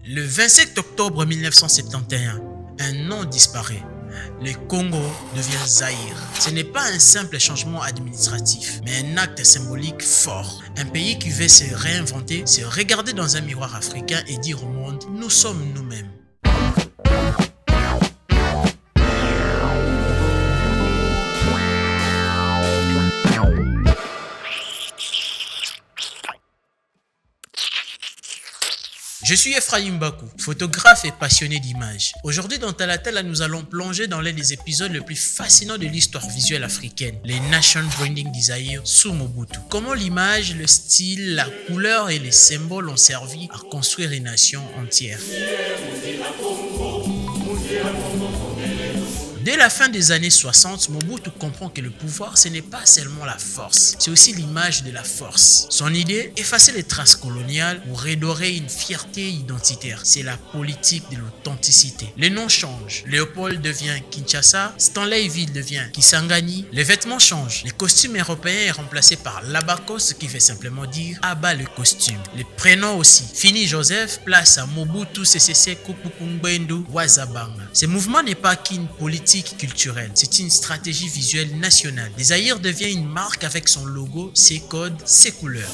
Le 27 octobre 1971, un nom disparaît. Le Congo devient Zaïre. Ce n'est pas un simple changement administratif, mais un acte symbolique fort. Un pays qui veut se réinventer, se regarder dans un miroir africain et dire au monde, nous sommes nous-mêmes. Je suis Ephraim Bakou, photographe et passionné d'images. Aujourd'hui dans Talatala, nous allons plonger dans l'un des épisodes les plus fascinants de l'histoire visuelle africaine, les Nation Branding du Zaïre sous Mobutu. Comment l'image, le style, la couleur et les symboles ont servi à construire une nation entière. Dès la fin des années 60, Mobutu comprend que le pouvoir, ce n'est pas seulement la force, c'est aussi l'image de la force. Son idée, effacer les traces coloniales pour redorer une fierté identitaire. C'est la politique de l'authenticité. Les noms changent. Léopold devient Kinshasa, Stanleyville devient Kisangani. Les vêtements changent. Les costumes européens sont remplacés par l'abakos, ce qui veut simplement dire abat le costume. Les prénoms aussi. Fini Joseph, place à Mobutu CCC Kupukumbendu Wazabanga. Ce mouvement n'est pas qu'une politique culturelle, c'est une stratégie visuelle nationale. Le Zaïre devient une marque avec son logo, ses codes, ses couleurs.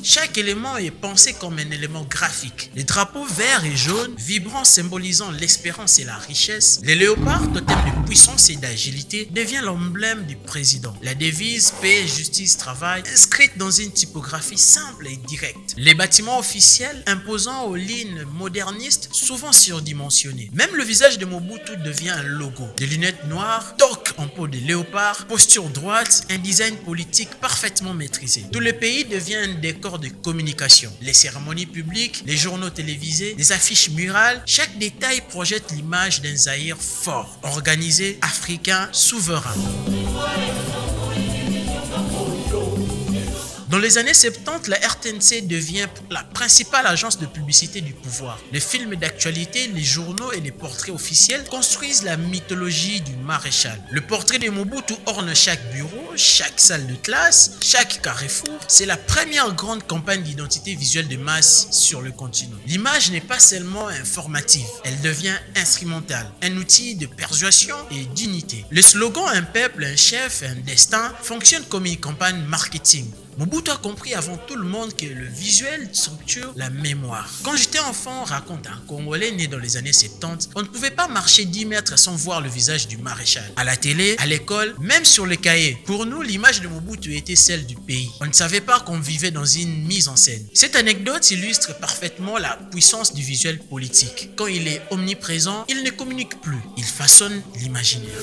Chaque élément est pensé comme un élément graphique. Les drapeaux verts et jaunes, vibrants symbolisant l'espérance et la richesse. Les léopards, totem de puissance et d'agilité, devient l'emblème du président. La devise paix, justice, travail, inscrite dans une typographie simple et directe. Les bâtiments officiels, imposants aux lignes modernistes, souvent surdimensionnés. Même le visage de Mobutu devient un logo. Des lunettes noires, toque en peau de léopard, posture droite, un design politique parfaitement maîtrisé. Tout le pays devient un décor de communication. Les cérémonies publiques, les journaux télévisés, les affiches murales, chaque détail projette l'image d'un Zaïre fort, organisé, africain, souverain. Dans les années 70, la RTNC devient la principale agence de publicité du pouvoir. Les films d'actualité, les journaux et les portraits officiels construisent la mythologie du maréchal. Le portrait de Mobutu orne chaque bureau, chaque salle de classe, chaque carrefour. C'est la première grande campagne d'identité visuelle de masse sur le continent. L'image n'est pas seulement informative, elle devient instrumentale, un outil de persuasion et d'unité. Le slogan « Un peuple, un chef, un destin » fonctionne comme une campagne marketing. Mobutu a compris avant tout le monde que le visuel structure la mémoire. Quand j'étais enfant, raconte un Congolais né dans les années 70, on ne pouvait pas marcher 10 mètres sans voir le visage du maréchal. À la télé, à l'école, même sur les cahiers. Pour nous, l'image de Mobutu était celle du pays. On ne savait pas qu'on vivait dans une mise en scène. Cette anecdote illustre parfaitement la puissance du visuel politique. Quand il est omniprésent, il ne communique plus. Il façonne l'imaginaire.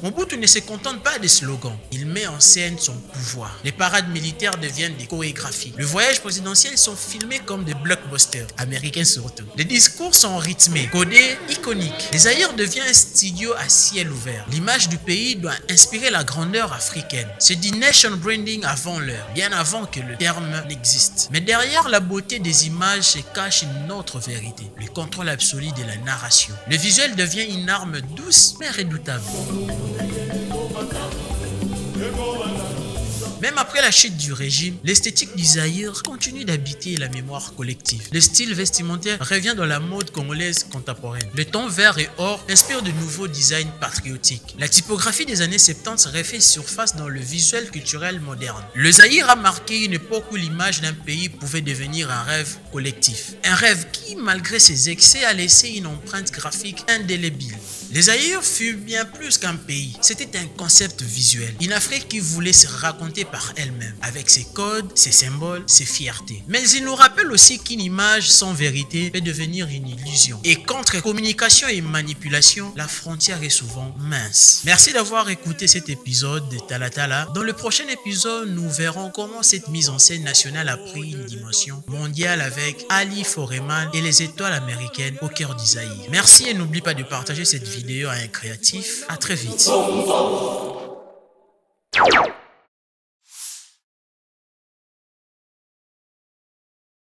Mobutu ne se contente pas des slogans, il met en scène son pouvoir. Les parades militaires deviennent des chorégraphies. Les voyages présidentiels sont filmés comme des blockbusters, américains surtout. Les discours sont rythmés, codés, iconiques. Le Zaïre devient un studio à ciel ouvert. L'image du pays doit inspirer la grandeur africaine. C'est du nation branding avant l'heure, bien avant que le terme n'existe. Mais derrière la beauté des images se cache une autre vérité, le contrôle absolu de la narration. Le visuel devient une arme douce mais redoutable. Même après la chute du régime, l'esthétique du Zaïre continue d'habiter la mémoire collective. Le style vestimentaire revient dans la mode congolaise contemporaine. Le ton vert et or inspire de nouveaux designs patriotiques. La typographie des années 70 refait surface dans le visuel culturel moderne. Le Zaïre a marqué une époque où l'image d'un pays pouvait devenir un rêve collectif. Un rêve qui, malgré ses excès, a laissé une empreinte graphique indélébile. Le Zaïre fut bien plus qu'un pays, c'était un concept visuel. Une Afrique qui voulait se raconter par elle-même, avec ses codes, ses symboles, ses fiertés. Mais il nous rappelle aussi qu'une image sans vérité peut devenir une illusion. Et qu'entre communication et manipulation, la frontière est souvent mince. Merci d'avoir écouté cet épisode de Talatala. Dans le prochain épisode, nous verrons comment cette mise en scène nationale a pris une dimension mondiale avec Ali Foreman et les étoiles américaines au cœur du Zaïre. Merci et n'oublie pas de partager cette vidéo à un créatif. À très vite.